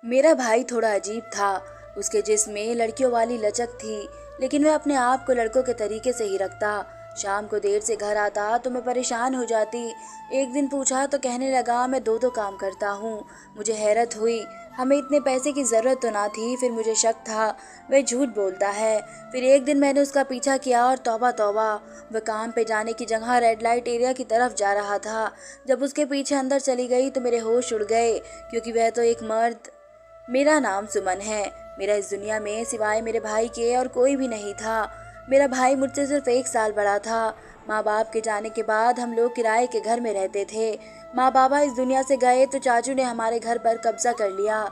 मेरा भाई थोड़ा अजीब था। उसके जिस्म में लड़कियों वाली लचक थी, लेकिन वह अपने आप को लड़कों के तरीके से ही रखता। शाम को देर से घर आता तो मैं परेशान हो जाती। एक दिन पूछा तो कहने लगा मैं दो दो काम करता हूँ। मुझे हैरत हुई, हमें इतने पैसे की ज़रूरत तो ना थी। फिर मुझे शक था वह झूठ बोलता है। फिर एक दिन मैंने उसका पीछा किया और तौबा तौबा, वह काम पे जाने की जगह रेड लाइट एरिया की तरफ जा रहा था। जब उसके पीछे अंदर चली गई तो मेरे होश उड़ गए, क्योंकि वह तो एक मर्द। मेरा नाम सुमन है। मेरा इस दुनिया में सिवाय मेरे भाई के और कोई भी नहीं था। मेरा भाई मुझसे सिर्फ 1 साल बड़ा था। माँ बाप के जाने के बाद हम लोग किराए के घर में रहते थे। माँ बाबा इस दुनिया से गए तो चाचू ने हमारे घर पर कब्जा कर लिया।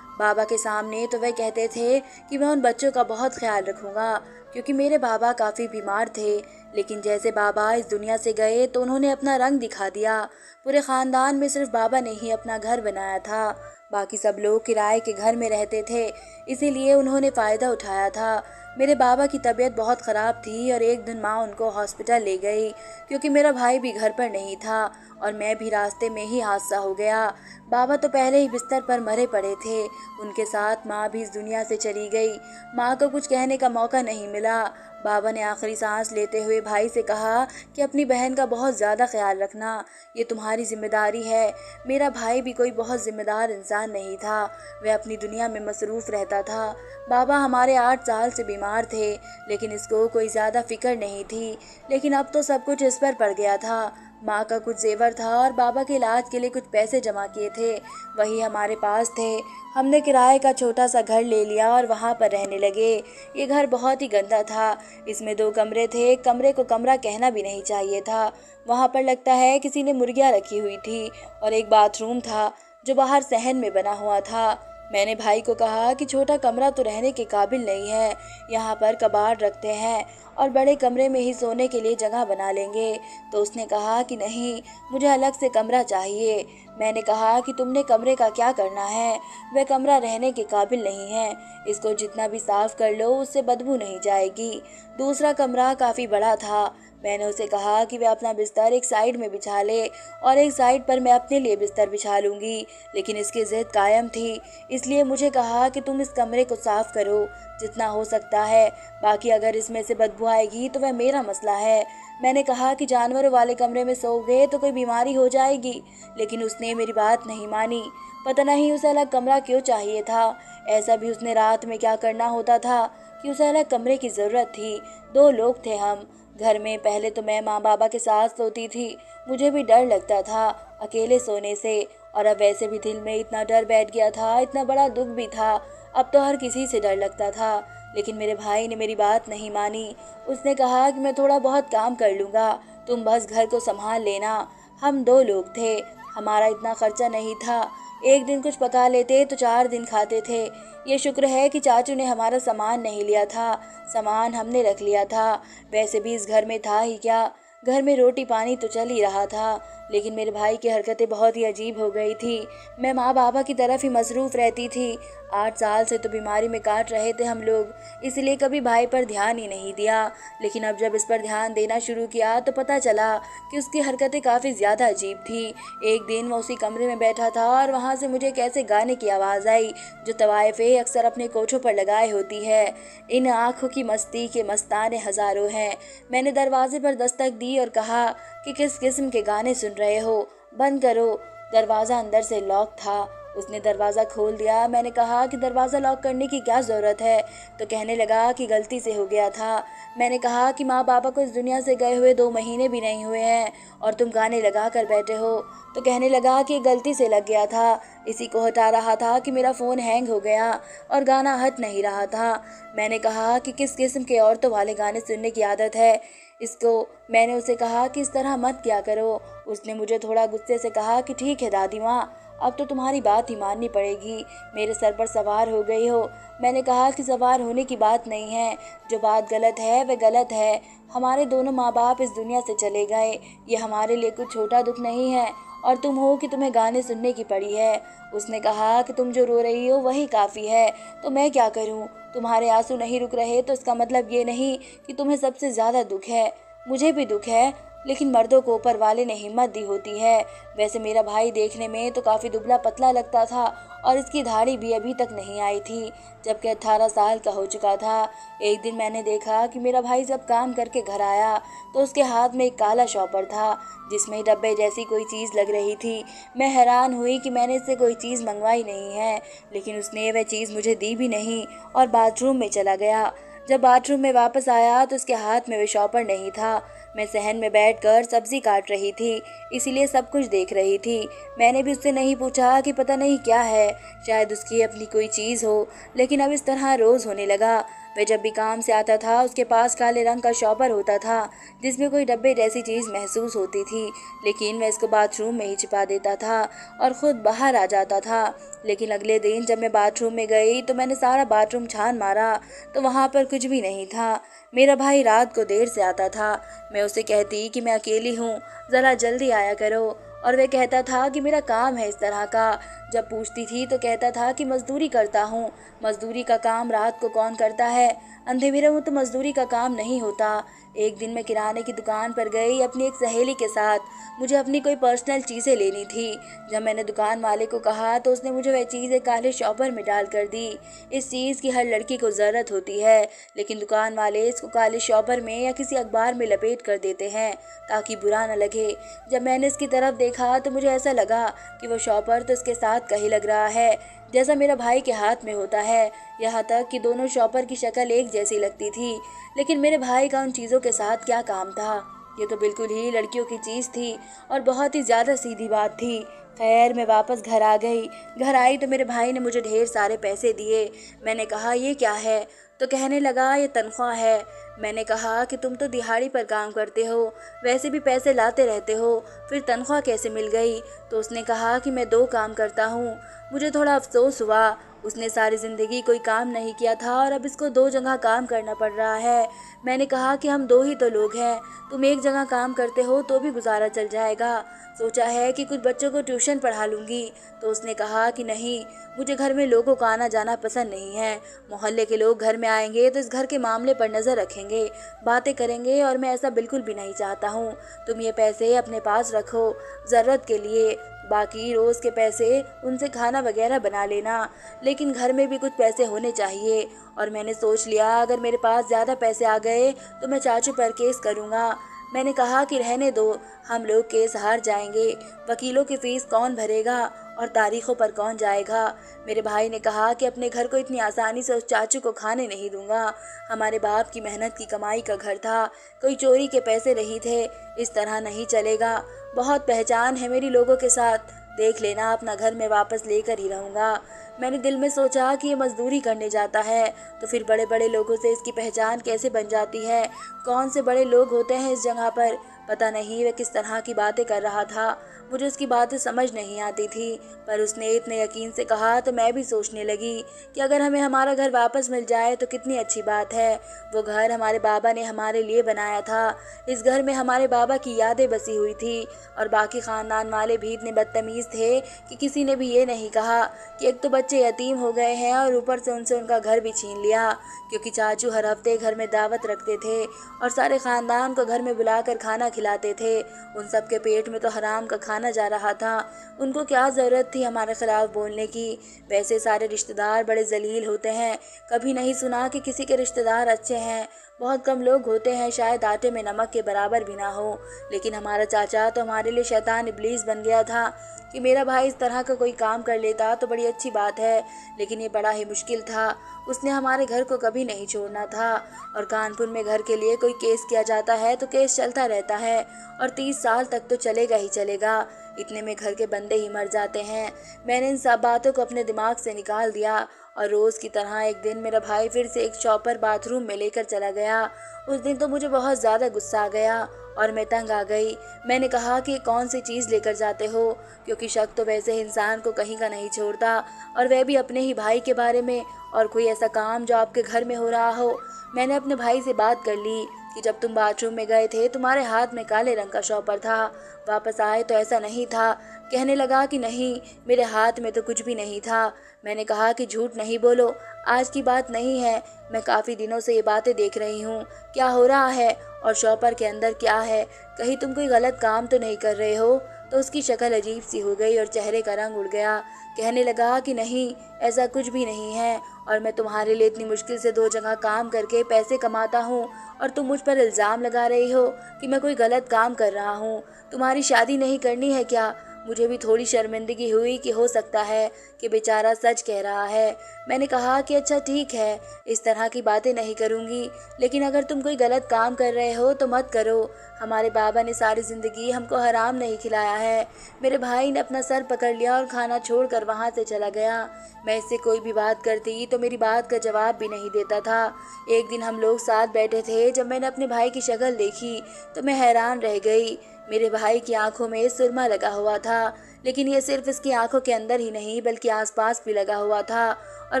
बाबा के सामने तो वह कहते थे कि मैं उन बच्चों का बहुत ख्याल रखूंगा, क्योंकि मेरे बाबा काफ़ी बीमार थे। लेकिन जैसे बाबा इस दुनिया से गए तो उन्होंने अपना रंग दिखा दिया। पूरे ख़ानदान में सिर्फ बाबा ने ही अपना घर बनाया था। बाकी सब लोग किराए के घर में रहते थे, इसीलिए उन्होंने फ़ायदा उठाया था। मेरे बाबा की तबीयत बहुत ख़राब थी और एक दिन माँ उनको हॉस्पिटल ले गई, क्योंकि मेरा भाई भी घर पर नहीं था और मैं भी रास्ते में ही हादसा हो गया। बाबा तो पहले ही बिस्तर पर मरे पड़े थे। उनके साथ माँ भी इस दुनिया से चली गई। माँ को कुछ कहने का मौका नहीं मिला। बाबा ने आखिरी सांस लेते हुए भाई से कहा कि अपनी बहन का बहुत ज़्यादा ख्याल रखना, ये तुम्हारी जिम्मेदारी है। मेरा भाई भी कोई बहुत जिम्मेदार इंसान नहीं था, वह अपनी दुनिया में मसरूफ़ रहता था। बाबा हमारे 8 साल से बीमार थे, लेकिन इसको कोई ज़्यादा फिक्र नहीं थी। लेकिन अब तो सब कुछ इस पर पड़ गया था। माँ का कुछ जेवर था और बाबा के इलाज के लिए कुछ पैसे जमा किए थे, वही हमारे पास थे। हमने किराए का छोटा सा घर ले लिया और वहाँ पर रहने लगे। ये घर बहुत ही गंदा था। इसमें 2 कमरे थे, एक कमरे को कमरा कहना भी नहीं चाहिए था। वहाँ पर लगता है किसी ने मुर्गियाँ रखी हुई थी। और एक बाथरूम था जो बाहर सहन में बना हुआ था। मैंने भाई को कहा कि छोटा कमरा तो रहने के काबिल नहीं है, यहाँ पर कबाड़ रखते हैं और बड़े कमरे में ही सोने के लिए जगह बना लेंगे। तो उसने कहा कि नहीं, मुझे अलग से कमरा चाहिए। मैंने कहा कि तुमने कमरे का क्या करना है, वह कमरा रहने के काबिल नहीं है। इसको जितना भी साफ कर लो उससे बदबू नहीं जाएगी। दूसरा कमरा काफ़ी बड़ा था। मैंने उसे कहा कि वह अपना बिस्तर एक साइड में बिछा ले और एक साइड पर मैं अपने लिए बिस्तर बिछा लूँगी, लेकिन इसकी ज़िद कायम थी। इसलिए मुझे कहा कि तुम इस कमरे को साफ़ करो जितना हो सकता है, बाकी अगर इसमें से बदबू आएगी तो वह मेरा मसला है। मैंने कहा कि जानवरों वाले कमरे में सोओगे तो कोई बीमारी हो जाएगी, लेकिन उसने मेरी बात नहीं मानी। पता नहीं उसे अलग कमरा क्यों चाहिए था। ऐसा भी उसने रात में क्या करना होता था कि उसे अलग कमरे की ज़रूरत थी। 2 लोग थे हम घर में। पहले तो मैं माँ बाबा के साथ सोती थी, मुझे भी डर लगता था अकेले सोने से, और अब वैसे भी दिल में इतना डर बैठ गया था, इतना बड़ा दुख भी था। अब तो हर किसी से डर लगता था। लेकिन मेरे भाई ने मेरी बात नहीं मानी। उसने कहा कि मैं थोड़ा बहुत काम कर लूँगा, तुम बस घर को संभाल लेना। हम 2 लोग थे, हमारा इतना खर्चा नहीं था। एक दिन कुछ पका लेते तो 4 दिन खाते थे। ये शुक्र है कि चाचू ने हमारा सामान नहीं लिया था, सामान हमने रख लिया था। वैसे भी इस घर में था ही क्या, घर में रोटी पानी तो चल ही रहा था। लेकिन मेरे भाई की हरकतें बहुत ही अजीब हो गई थी। मैं माँ बाबा की तरफ ही मसरूफ़ रहती थी। 8 साल से तो बीमारी में काट रहे थे हम लोग, इसलिए कभी भाई पर ध्यान ही नहीं दिया। लेकिन अब जब इस पर ध्यान देना शुरू किया तो पता चला कि उसकी हरकतें काफ़ी ज़्यादा अजीब थी। एक दिन वो उसी कमरे में बैठा था और वहाँ से मुझे कैसे गाने की आवाज़ आई, जो तवाइफे अक्सर अपने कोठों पर लगाए होती है। इन आँखों की मस्ती के मस्ताने हज़ारों हैं। मैंने दरवाजे पर दस्तक दी और कहा कि किस किस्म के गाने सुन रहे हो, बंद करो। दरवाज़ा अंदर से लॉक था। उसने दरवाज़ा खोल दिया। मैंने कहा कि दरवाज़ा लॉक करने की क्या ज़रूरत है, तो कहने लगा कि गलती से हो गया था। मैंने कहा कि माँ बाबा को इस दुनिया से गए हुए 2 महीने भी नहीं हुए हैं और तुम गाने लगा कर बैठे हो। तो कहने लगा कि गलती से लग गया था, इसी को हटा रहा था कि मेरा फ़ोन हैंग हो गया और गाना हट नहीं रहा था। मैंने कहा कि किस किस्म के औरतों वाले गाने सुनने की आदत है इसको। मैंने उसे कहा कि इस तरह मत क्या करो। उसने मुझे थोड़ा गुस्से से कहा कि ठीक है दादी माँ, अब तो तुम्हारी बात ही माननी पड़ेगी, मेरे सर पर सवार हो गई हो। मैंने कहा कि सवार होने की बात नहीं है, जो बात गलत है वह गलत है। हमारे दोनों माँ बाप इस दुनिया से चले गए, ये हमारे लिए कुछ छोटा दुख नहीं है, और तुम हो कि तुम्हें गाने सुनने की पड़ी है। उसने कहा कि तुम जो रो रही हो वही काफ़ी है, तो मैं क्या करूं? तुम्हारे आंसू नहीं रुक रहे तो इसका मतलब ये नहीं कि तुम्हें सबसे ज़्यादा दुख है। मुझे भी दुख है, लेकिन मर्दों को ऊपर वाले ने हिम्मत दी होती है। वैसे मेरा भाई देखने में तो काफ़ी दुबला पतला लगता था और इसकी दाढ़ी भी अभी तक नहीं आई थी, जबकि 18 साल का हो चुका था। एक दिन मैंने देखा कि मेरा भाई जब काम करके घर आया तो उसके हाथ में एक काला शॉपर था जिसमें डब्बे जैसी कोई चीज़ लग रही थी। मैं हैरान हुई कि मैंने इससे कोई चीज़ मंगवाई नहीं है, लेकिन उसने वह चीज़ मुझे दी भी नहीं और बाथरूम में चला गया। जब बाथरूम में वापस आया तो उसके हाथ में वह शॉपर नहीं था। मैं सहन में बैठकर सब्जी काट रही थी, इसीलिए सब कुछ देख रही थी। मैंने भी उससे नहीं पूछा कि पता नहीं क्या है, शायद उसकी अपनी कोई चीज़ हो, लेकिन अब इस तरह रोज़ होने लगा। वह जब भी काम से आता था उसके पास काले रंग का शॉपर होता था जिसमें कोई डब्बे जैसी चीज़ महसूस होती थी, लेकिन वह इसको बाथरूम में ही छिपा देता था और ख़ुद बाहर आ जाता था। लेकिन अगले दिन जब मैं बाथरूम में गई तो मैंने सारा बाथरूम छान मारा तो वहाँ पर कुछ भी नहीं था। मेरा भाई रात को देर से आता था। मैं उसे कहती कि मैं अकेली हूँ, ज़रा जल्दी आया करो, और वह कहता था कि मेरा काम है इस तरह का। जब पूछती थी तो कहता था कि मजदूरी करता हूँ। मजदूरी का काम रात को कौन करता है? अंधेरे में तो मजदूरी का काम नहीं होता। एक दिन मैं किराने की दुकान पर गई अपनी एक सहेली के साथ। मुझे अपनी कोई पर्सनल चीज़ें लेनी थी। जब मैंने दुकान वाले को कहा तो उसने मुझे वह चीज़ एक काले शॉपर में डाल कर दी। इस चीज़ की हर लड़की को ज़रूरत होती है, लेकिन दुकान वाले इसको काले शॉपर में या किसी अखबार में लपेट कर देते हैं ताकि बुरा न लगे। जब मैंने इसकी तरफ देखा तो मुझे ऐसा लगा कि वो शॉपर तो इसके साथ कहीं लग रहा है जैसा मेरा भाई के हाथ में होता है। यहाँ तक कि दोनों शॉपर की शक्ल एक जैसी लगती थी, लेकिन मेरे भाई का उन चीज़ों के साथ क्या काम था? ये तो बिल्कुल ही लड़कियों की चीज़ थी और बहुत ही ज़्यादा सीधी बात थी। खैर मैं वापस घर आ गई। घर आई तो मेरे भाई ने मुझे ढेर सारे पैसे दिए। मैंने कहा ये क्या है? तो कहने लगा ये तनख्वाह है। मैंने कहा कि तुम तो दिहाड़ी पर काम करते हो, वैसे भी पैसे लाते रहते हो, फिर तनख्वाह कैसे मिल गई? तो उसने कहा कि मैं 2 काम करता हूँ। मुझे थोड़ा अफसोस हुआ। उसने सारी ज़िंदगी कोई काम नहीं किया था और अब इसको 2 जगह काम करना पड़ रहा है। मैंने कहा कि हम 2 ही तो लोग हैं, तुम एक जगह काम करते हो तो भी गुजारा चल जाएगा। सोचा है कि कुछ बच्चों को ट्यूशन पढ़ा लूँगी। तो उसने कहा कि नहीं, मुझे घर में लोगों का आना जाना पसंद नहीं है। मोहल्ले के लोग घर में आएंगे तो इस घर के मामले पर नज़र रखेंगे, बातें करेंगे, और मैं ऐसा बिल्कुल भी नहीं चाहता हूँ। तुम ये पैसे अपने पास रखो ज़रूरत के लिए, बाकी रोज़ के पैसे उनसे खाना वगैरह बना लेना, लेकिन घर में भी कुछ पैसे होने चाहिए। और मैंने सोच लिया अगर मेरे पास ज़्यादा पैसे आ गए तो मैं चाचू पर केस करूँगा। मैंने कहा कि रहने दो, हम लोग केस हार जाएंगे, वकीलों की फीस कौन भरेगा और तारीखों पर कौन जाएगा? मेरे भाई ने कहा कि अपने घर को इतनी आसानी से उस चाचू को खाने नहीं दूंगा। हमारे बाप की मेहनत की कमाई का घर था, कोई चोरी के पैसे नहीं थे। इस तरह नहीं चलेगा। बहुत पहचान है मेरी लोगों के साथ, देख लेना अपना घर में वापस लेकर ही रहूँगा। मैंने दिल में सोचा कि ये मजदूरी करने जाता है तो फिर बड़े बड़े लोगों से इसकी पहचान कैसे बन जाती है? कौन से बड़े लोग होते हैं इस जगह पर? पता नहीं वह किस तरह की बातें कर रहा था। मुझे उसकी बातें समझ नहीं आती थी, पर उसने इतने यकीन से कहा तो मैं भी सोचने लगी कि अगर हमें हमारा घर वापस मिल जाए तो कितनी अच्छी बात है। वो घर हमारे बाबा ने हमारे लिए बनाया था। इस घर में हमारे बाबा की यादें बसी हुई थी और बाकी ख़ानदान वाले भी इतने बदतमीज़ थे कि किसी ने भी ये नहीं कहा कि एक तो बच्चे यतीम हो गए हैं और ऊपर से उनसे उनका घर भी छीन लिया, क्योंकि चाचू हर हफ्ते घर में दावत रखते थे और सारे ख़ानदान को घर में बुलाकर खाना खिलाते थे। उन सब के पेट में तो हराम का खाना जा रहा था। उनको क्या ज़रूरत थी हमारे खिलाफ बोलने की? वैसे सारे रिश्तेदार बड़े जलील होते हैं, कभी नहीं सुना कि किसी के रिश्तेदार अच्छे हैं। बहुत कम लोग होते हैं शायद आटे में नमक के बराबर भी ना हो, लेकिन हमारा चाचा तो हमारे लिए शैतान इब्लीस बन गया था। कि मेरा भाई इस तरह का कोई काम कर लेता तो बड़ी अच्छी बात है, लेकिन ये बड़ा ही मुश्किल था। उसने हमारे घर को कभी नहीं छोड़ना था, और कानपुर में घर के लिए कोई केस किया जाता है तो केस चलता रहता है और 30 साल तक तो चलेगा ही चलेगा। इतने में घर के बंदे ही मर जाते हैं। मैंने इन सब बातों को अपने दिमाग से निकाल दिया और रोज़ की तरह एक दिन मेरा भाई फिर से एक शॉपर बाथरूम में लेकर चला गया। उस दिन तो मुझे बहुत ज़्यादा गुस्सा आ गया और मैं तंग आ गई। मैंने कहा कि कौन सी चीज़ लेकर जाते हो, क्योंकि शक तो वैसे इंसान को कहीं का नहीं छोड़ता, और वह भी अपने ही भाई के बारे में, और कोई ऐसा काम जो आपके घर में हो रहा हो। मैंने अपने भाई से बात कर ली कि जब तुम बाथरूम में गए थे तुम्हारे हाथ में काले रंग का शॉपर था, वापस आए तो ऐसा नहीं था। कहने लगा कि नहीं, मेरे हाथ में तो कुछ भी नहीं था। मैंने कहा कि झूठ नहीं बोलो, आज की बात नहीं है, मैं काफ़ी दिनों से ये बातें देख रही हूँ, क्या हो रहा है? और शॉपर के अंदर क्या है, कहीं तुम कोई गलत काम तो नहीं कर रहे हो। तो उसकी शक्ल अजीब सी हो गई और चेहरे का रंग उड़ गया। कहने लगा कि नहीं, ऐसा कुछ भी नहीं है, और मैं तुम्हारे लिए इतनी मुश्किल से 2 जगह काम करके पैसे कमाता हूँ और तुम मुझ पर इल्ज़ाम लगा रही हो कि मैं कोई गलत काम कर रहा हूँ। तुम्हारी शादी नहीं करनी है क्या? मुझे भी थोड़ी शर्मिंदगी हुई कि हो सकता है कि बेचारा सच कह रहा है। मैंने कहा कि अच्छा ठीक है, इस तरह की बातें नहीं करूँगी, लेकिन अगर तुम कोई गलत काम कर रहे हो तो मत करो। हमारे बाबा ने सारी ज़िंदगी हमको हराम नहीं खिलाया है। मेरे भाई ने अपना सर पकड़ लिया और खाना छोड़कर वहाँ से चला गया। मैं इससे कोई भी बात करती तो मेरी बात का जवाब भी नहीं देता था। एक दिन हम लोग साथ बैठे थे, जब मैंने अपने भाई की शक्ल देखी तो मैं हैरान रह गई। मेरे भाई की आंखों में सुरमा लगा हुआ था, लेकिन ये सिर्फ इसकी आंखों के अंदर ही नहीं बल्कि आसपास भी लगा हुआ था, और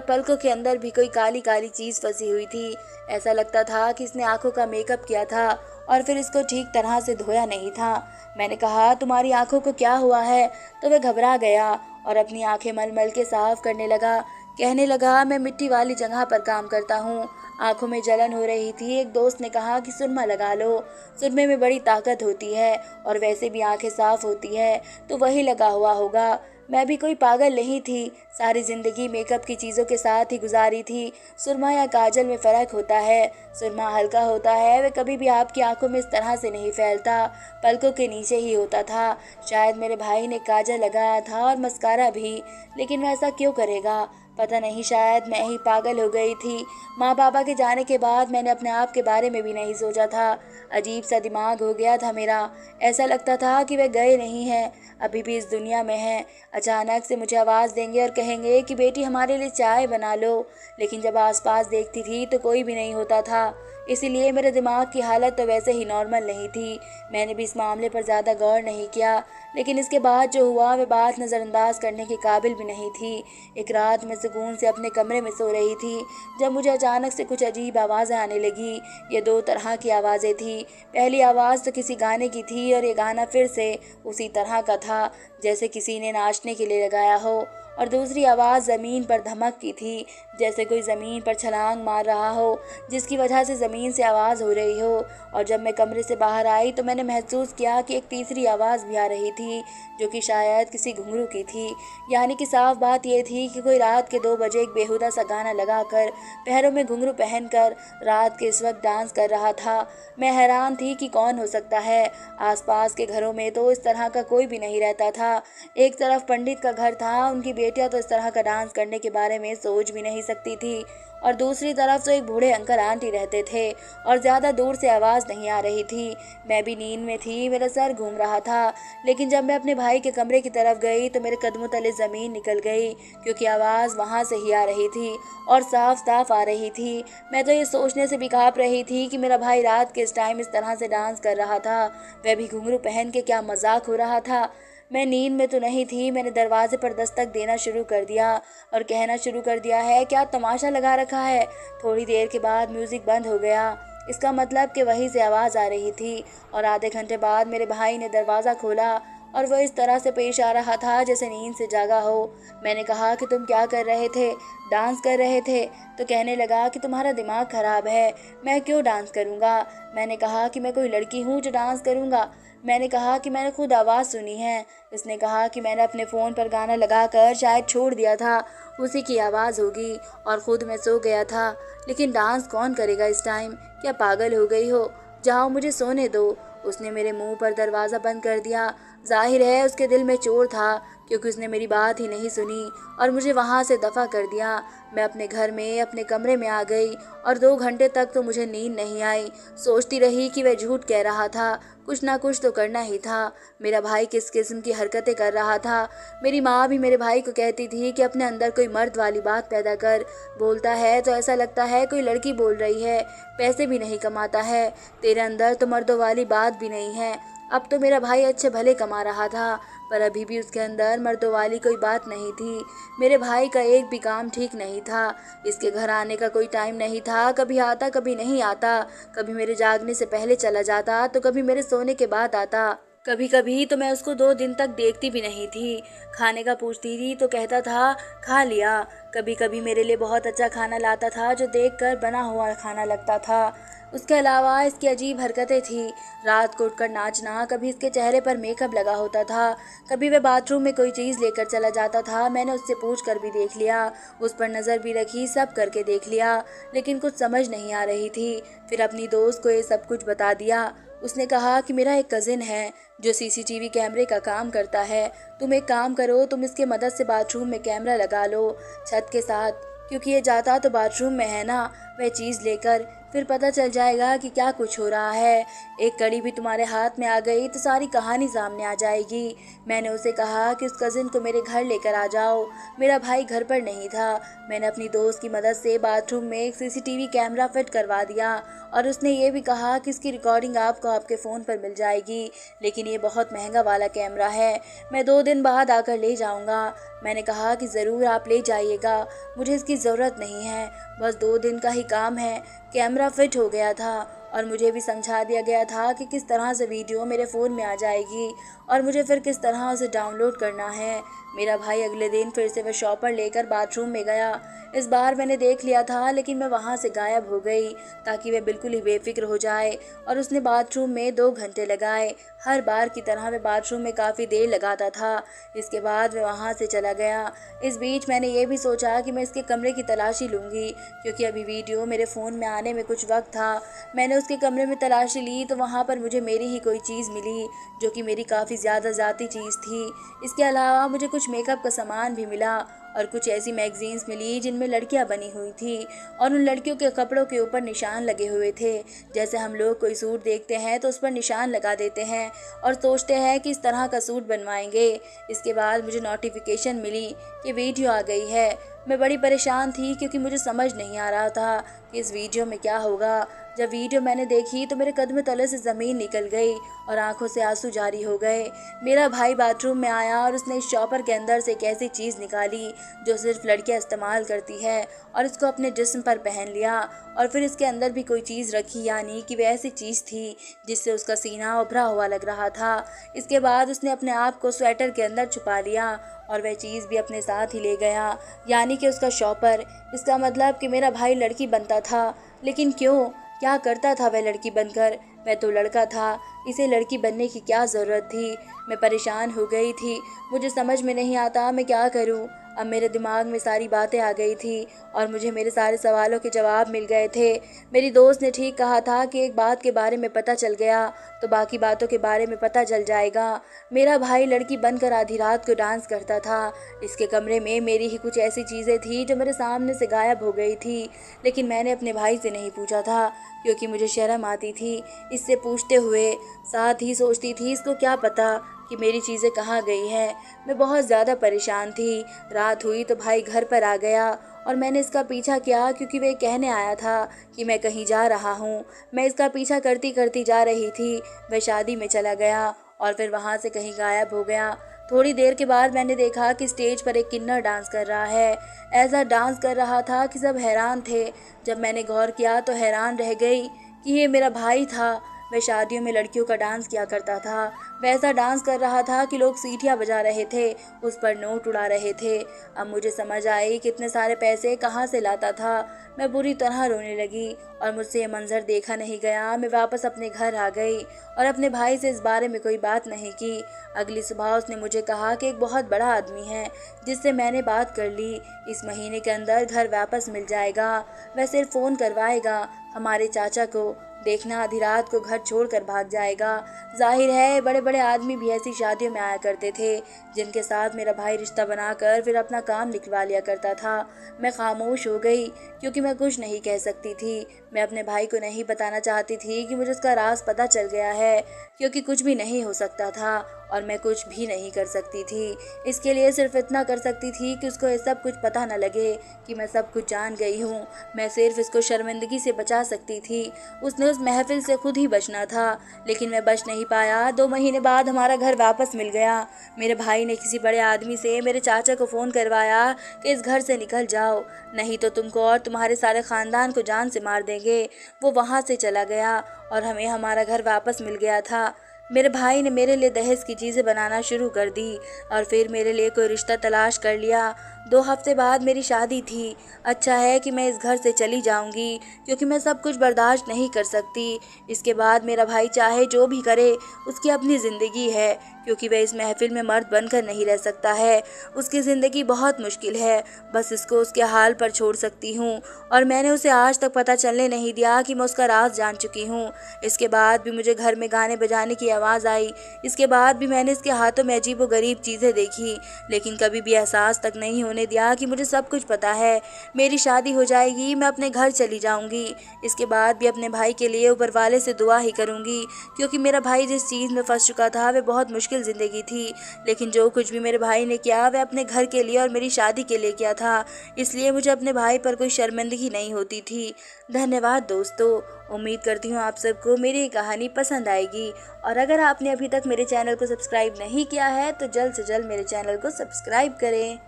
पलकों के अंदर भी कोई काली काली चीज़ फंसी हुई थी। ऐसा लगता था कि इसने आंखों का मेकअप किया था और फिर इसको ठीक तरह से धोया नहीं था। मैंने कहा तुम्हारी आंखों को क्या हुआ है? तो वह घबरा गया और अपनी आंखें मल मल के साफ करने लगा। कहने लगा मैं मिट्टी वाली जगह पर काम करता हूँ। आंखों में जलन हो रही थी। एक दोस्त ने कहा कि सुरमा लगा लो, सुरमे में बड़ी ताकत होती है और वैसे भी आंखें साफ होती है, तो वही लगा हुआ होगा। मैं भी कोई पागल नहीं थी, सारी ज़िंदगी मेकअप की चीज़ों के साथ ही गुजारी थी। सुरमा या काजल में फ़र्क होता है। सुरमा हल्का होता है, वह कभी भी आपकी आंखों में इस तरह से नहीं फैलता, पलकों के नीचे ही होता था। शायद मेरे भाई ने काजल लगाया था और मस्कारा भी, लेकिन वह ऐसा क्यों करेगा? पता नहीं, शायद मैं ही पागल हो गई थी। माँ बाबा के जाने के बाद मैंने अपने आप के बारे में भी नहीं सोचा था। अजीब सा दिमाग हो गया था मेरा। ऐसा लगता था कि वह गए नहीं हैं, अभी भी इस दुनिया में हैं। अचानक से मुझे आवाज़ देंगे और कहेंगे कि बेटी हमारे लिए चाय बना लो, लेकिन जब आसपास देखती थी तो कोई भी नहीं होता था। इसीलिए मेरे दिमाग की हालत तो वैसे ही नॉर्मल नहीं थी। मैंने भी इस मामले पर ज़्यादा गौर नहीं किया, लेकिन इसके बाद जो हुआ वह बात नज़रअंदाज करने के काबिल भी नहीं थी। एक रात मैं सुकून से अपने कमरे में सो रही थी, जब मुझे अचानक से कुछ अजीब आवाज़ें आने लगी। ये 2 तरह की आवाज़ें थी। पहली आवाज़ तो किसी गाने की थी और ये गाना फिर से उसी तरह का था जैसे किसी ने नाचने के लिए लगाया हो, और दूसरी आवाज़ ज़मीन पर धमक की थी, जैसे कोई ज़मीन पर छलांग मार रहा हो, जिसकी वजह से ज़मीन से आवाज़ हो रही हो। और जब मैं कमरे से बाहर आई तो मैंने महसूस किया कि एक तीसरी आवाज़ भी आ रही थी, जो कि शायद किसी घुंघरू की थी। यानी कि साफ बात यह थी कि कोई रात के 2 बजे एक बेहुदा सा गाना लगाकर, पैरों में घुंघरू पहनकर रात के इस वक्त डांस कर रहा था। मैं हैरान थी कि कौन हो सकता है। आसपास के घरों में तो इस तरह का कोई भी नहीं रहता था। एक तरफ पंडित का घर था, उनकी बेटियां तो इस तरह का डांस करने के बारे में सोच भी नहीं सकती थी, और दूसरी तरफ तो एक बूढ़े अंकल आंटी रहते थे और ज़्यादा दूर से आवाज़ नहीं आ रही थी। मैं भी नींद में थी, मेरा सर घूम रहा था, लेकिन जब मैं अपने भाई के कमरे की तरफ गई तो मेरे कदमों तले ज़मीन निकल गई, क्योंकि आवाज़ वहाँ से ही आ रही थी और साफ साफ आ रही थी। मैं तो ये सोचने से भी काँप रही थी कि मेरा भाई रात के इस टाइम इस तरह से डांस कर रहा था, वह भी घुंघरू पहन के। क्या मजाक हो रहा था? मैं नींद में तो नहीं थी। मैंने दरवाजे पर दस्तक देना शुरू कर दिया और कहना शुरू कर दिया है, क्या तमाशा लगा रखा है? थोड़ी देर के बाद म्यूज़िक बंद हो गया। इसका मतलब कि वहीं से आवाज़ आ रही थी, और आधे घंटे बाद मेरे भाई ने दरवाज़ा खोला और वह इस तरह से पेश आ रहा था जैसे नींद से जागा हो। मैंने कहा कि तुम क्या कर रहे थे? डांस कर रहे थे? तो कहने लगा कि तुम्हारा दिमाग ख़राब है, मैं क्यों डांस करूँगा? मैंने कहा कि मैं कोई लड़की हूँ जो डांस करूँगा? मैंने कहा कि मैंने खुद आवाज़ सुनी है। इसने कहा कि मैंने अपने फ़ोन पर गाना लगाकर शायद छोड़ दिया था, उसी की आवाज़ होगी, और ख़ुद मैं सो गया था। लेकिन डांस कौन करेगा इस टाइम? क्या पागल हो गई हो? जाओ, मुझे सोने दो। उसने मेरे मुंह पर दरवाज़ा बंद कर दिया। जाहिर है उसके दिल में चोर था, क्योंकि उसने मेरी बात ही नहीं सुनी और मुझे वहाँ से दफ़ा कर दिया। मैं अपने घर में अपने कमरे में आ गई और 2 घंटे तक तो मुझे नींद नहीं आई। सोचती रही कि वह झूठ कह रहा था, कुछ ना कुछ तो करना ही था। मेरा भाई किस किस्म की हरकतें कर रहा था। मेरी माँ भी मेरे भाई को कहती थी कि अपने अंदर कोई मर्द वाली बात पैदा कर, बोलता है तो ऐसा लगता है कोई लड़की बोल रही है, पैसे भी नहीं कमाता है, तेरे अंदर तो मर्दों वाली बात भी नहीं है। अब तो मेरा भाई अच्छे भले कमा रहा था, पर अभी भी उसके अंदर मर्दों वाली कोई बात नहीं थी। मेरे भाई का एक भी काम ठीक नहीं था। इसके घर आने का कोई टाइम नहीं था, कभी आता कभी नहीं आता, कभी मेरे जागने से पहले चला जाता तो कभी मेरे सोने के बाद आता। कभी कभी तो मैं उसको 2 दिन तक देखती भी नहीं थी। खाने का पूछती थी तो कहता था खा लिया। कभी कभी मेरे लिए बहुत अच्छा खाना लाता था जो देखकर बना हुआ खाना लगता था। उसके अलावा इसकी अजीब हरकतें थी। रात को उठकर नाचना, कभी इसके चेहरे पर मेकअप लगा होता था, कभी वह बाथरूम में कोई चीज़ लेकर चला जाता था। मैंने उससे पूछ कर भी देख लिया, उस पर नज़र भी रखी, सब करके देख लिया, लेकिन कुछ समझ नहीं आ रही थी। फिर अपनी दोस्त को ये सब कुछ बता दिया। उसने कहा कि मेरा एक कज़िन है जो सीसीटीवी कैमरे का काम करता है। तुम एक काम करो, तुम इसके मदद से बाथरूम में कैमरा लगा लो छत के साथ, क्योंकि ये जाता तो बाथरूम में है ना, वह चीज़ लेकर, फिर पता चल जाएगा कि क्या कुछ हो रहा है। एक कड़ी भी तुम्हारे हाथ में आ गई तो सारी कहानी सामने आ जाएगी। मैंने उसे कहा कि उस कज़िन को मेरे घर लेकर आ जाओ। मेरा भाई घर पर नहीं था। मैंने अपनी दोस्त की मदद से बाथरूम में एक सीसीटीवी कैमरा फिट करवा दिया और उसने ये भी कहा कि इसकी रिकॉर्डिंग आपको आपके फ़ोन पर मिल जाएगी, लेकिन ये बहुत महंगा वाला कैमरा है। मैं 2 दिन बाद आकर ले जाऊंगा। मैंने कहा कि ज़रूर आप ले जाइएगा, मुझे इसकी ज़रूरत नहीं है, बस 2 दिन का ही काम है। कैमरा फिट हो गया था और मुझे भी समझा दिया गया था कि किस तरह से वीडियो मेरे फ़ोन में आ जाएगी और मुझे फिर किस तरह उसे डाउनलोड करना है। मेरा भाई अगले दिन फिर से वह शॉपर लेकर बाथरूम में गया। इस बार मैंने देख लिया था, लेकिन मैं वहाँ से गायब हो गई ताकि वह बिल्कुल ही बेफिक्र हो जाए, और उसने बाथरूम में 2 घंटे लगाए। हर बार की तरह वह बाथरूम में काफ़ी देर लगाता था। इसके बाद वह वहाँ से चला गया। इस बीच मैंने ये भी सोचा कि मैं इसके कमरे की तलाशी लूँगी, क्योंकि अभी वीडियो मेरे फ़ोन में आने में कुछ वक्त था। मैंने उसके कमरे में तलाशी ली तो वहाँ पर मुझे मेरी ही कोई चीज़ मिली, जो कि मेरी काफ़ी ज़्यादा ज़ाती चीज़ थी। इसके अलावा मुझे कुछ मेकअप का सामान भी मिला और कुछ ऐसी मैगजीन्स मिली जिनमें लड़कियां बनी हुई थी और उन लड़कियों के कपड़ों के ऊपर निशान लगे हुए थे। जैसे हम लोग कोई सूट देखते हैं तो उस पर निशान लगा देते हैं और सोचते हैं कि इस तरह का सूट बनवाएंगे। इसके बाद मुझे नोटिफिकेशन मिली कि वीडियो आ गई है। मैं बड़ी परेशान थी क्योंकि मुझे समझ नहीं आ रहा था कि इस वीडियो में क्या होगा। जब वीडियो मैंने देखी तो मेरे कदम तले से ज़मीन निकल गई और आंखों से आंसू जारी हो गए। मेरा भाई बाथरूम में आया और उसने इस शॉपर के अंदर से एक ऐसी चीज़ निकाली जो सिर्फ लड़कियां इस्तेमाल करती है और इसको अपने जिस्म पर पहन लिया, और फिर इसके अंदर भी कोई चीज़ रखी, यानी कि वह ऐसी चीज़ थी जिससे उसका सीना उभरा हुआ लग रहा था। इसके बाद उसने अपने आप को स्वेटर के अंदर छुपा लिया और वह चीज़ भी अपने साथ ही ले गया, यानी कि उसका शॉपर। इसका मतलब कि मेरा भाई लड़की बनता था, लेकिन क्यों, क्या करता था वह लड़की बनकर? वह तो लड़का था, इसे लड़की बनने की क्या ज़रूरत थी? मैं परेशान हो गई थी, मुझे समझ में नहीं आता मैं क्या करूं। अब मेरे दिमाग में सारी बातें आ गई थी और मुझे मेरे सारे सवालों के जवाब मिल गए थे। मेरी दोस्त ने ठीक कहा था कि एक बात के बारे में पता चल गया तो बाकी बातों के बारे में पता चल जाएगा। मेरा भाई लड़की बनकर आधी रात को डांस करता था। इसके कमरे में मेरी ही कुछ ऐसी चीज़ें थी जो मेरे सामने से गायब हो गई थी, लेकिन मैंने अपने भाई से नहीं पूछा था क्योंकि मुझे शर्म आती थी इससे पूछते हुए। साथ ही सोचती थी इसको क्या पता कि मेरी चीज़ें कहाँ गई हैं। मैं बहुत ज़्यादा परेशान थी। रात हुई तो भाई घर पर आ गया और मैंने इसका पीछा किया क्योंकि वह कहने आया था कि मैं कहीं जा रहा हूँ। मैं इसका पीछा करती करती जा रही थी। वह शादी में चला गया और फिर वहाँ से कहीं गायब हो गया। थोड़ी देर के बाद मैंने देखा कि स्टेज पर एक किन्नर डांस कर रहा है। ऐसा डांस कर रहा था कि सब हैरान थे। जब मैंने गौर किया तो हैरान रह गई कि ये मेरा भाई था। वह शादियों में लड़कियों का डांस किया करता था। वैसा डांस कर रहा था कि लोग सीटियाँ बजा रहे थे, उस पर नोट उड़ा रहे थे। अब मुझे समझ आई कि इतने सारे पैसे कहाँ से लाता था। मैं बुरी तरह रोने लगी और मुझसे ये मंजर देखा नहीं गया। मैं वापस अपने घर आ गई और अपने भाई से इस बारे में कोई बात नहीं की। अगली सुबह उसने मुझे कहा कि एक बहुत बड़ा आदमी है जिससे मैंने बात कर ली, इस महीने के अंदर घर वापस मिल जाएगा। वह सिर्फ फ़ोन करवाएगा हमारे चाचा को, देखना आधी रात को घर छोड़कर भाग जाएगा। जाहिर है बड़े बड़े आदमी भी ऐसी शादियों में आया करते थे जिनके साथ मेरा भाई रिश्ता बनाकर फिर अपना काम निकलवा लिया करता था। मैं खामोश हो गई क्योंकि मैं कुछ नहीं कह सकती थी। मैं अपने भाई को नहीं बताना चाहती थी कि मुझे उसका राज पता चल गया है, क्योंकि कुछ भी नहीं हो सकता था और मैं कुछ भी नहीं कर सकती थी। इसके लिए सिर्फ इतना कर सकती थी कि उसको ये सब कुछ पता न लगे कि मैं सब कुछ जान गई हूँ। मैं सिर्फ इसको शर्मिंदगी से बचा सकती थी। उसने उस महफिल से खुद ही बचना था, लेकिन मैं बच नहीं पाया। 2 महीने बाद हमारा घर वापस मिल गया। मेरे भाई ने किसी बड़े आदमी से मेरे चाचा को फ़ोन करवाया कि इस घर से निकल जाओ, नहीं तो तुमको और तुम्हारे सारे ख़ानदान को जान से मार देंगे। वो वहाँ से चला गया और हमें हमारा घर वापस मिल गया था। मेरे भाई ने मेरे लिए दहेज की चीज़ें बनाना शुरू कर दी और फिर मेरे लिए कोई रिश्ता तलाश कर लिया। 2 हफ्ते बाद मेरी शादी थी। अच्छा है कि मैं इस घर से चली जाऊंगी, क्योंकि मैं सब कुछ बर्दाश्त नहीं कर सकती। इसके बाद मेरा भाई चाहे जो भी करे, उसकी अपनी ज़िंदगी है, क्योंकि वह इस महफिल में मर्द बनकर नहीं रह सकता है। उसकी ज़िंदगी बहुत मुश्किल है, बस इसको उसके हाल पर छोड़ सकती हूँ। और मैंने उसे आज तक पता चलने नहीं दिया कि मैं उसका राज जान चुकी हूँ। इसके बाद भी मुझे घर में गाने बजाने की आवाज़ आई। इसके बाद भी मैंने इसके हाथों में अजीब व गरीब चीज़ें देखी, लेकिन कभी भी एहसास तक नहीं होने दिया कि मुझे सब कुछ पता है। मेरी शादी हो जाएगी, मैं अपने घर चली जाऊंगी। इसके बाद भी अपने भाई के लिए ऊपर वाले से दुआ ही करूंगी, क्योंकि मेरा भाई जिस चीज़ में फंस चुका था वह बहुत मुश्किल ज़िंदगी थी। लेकिन जो कुछ भी मेरे भाई ने किया वह अपने घर के लिए और मेरी शादी के लिए किया था, इसलिए मुझे अपने भाई पर कोई शर्मिंदगी नहीं होती थी। धन्यवाद दोस्तों। उम्मीद करती हूँ आप सबको मेरी ये कहानी पसंद आएगी, और अगर आपने अभी तक मेरे चैनल को सब्सक्राइब नहीं किया है तो जल्द से जल्द मेरे चैनल को सब्सक्राइब करें।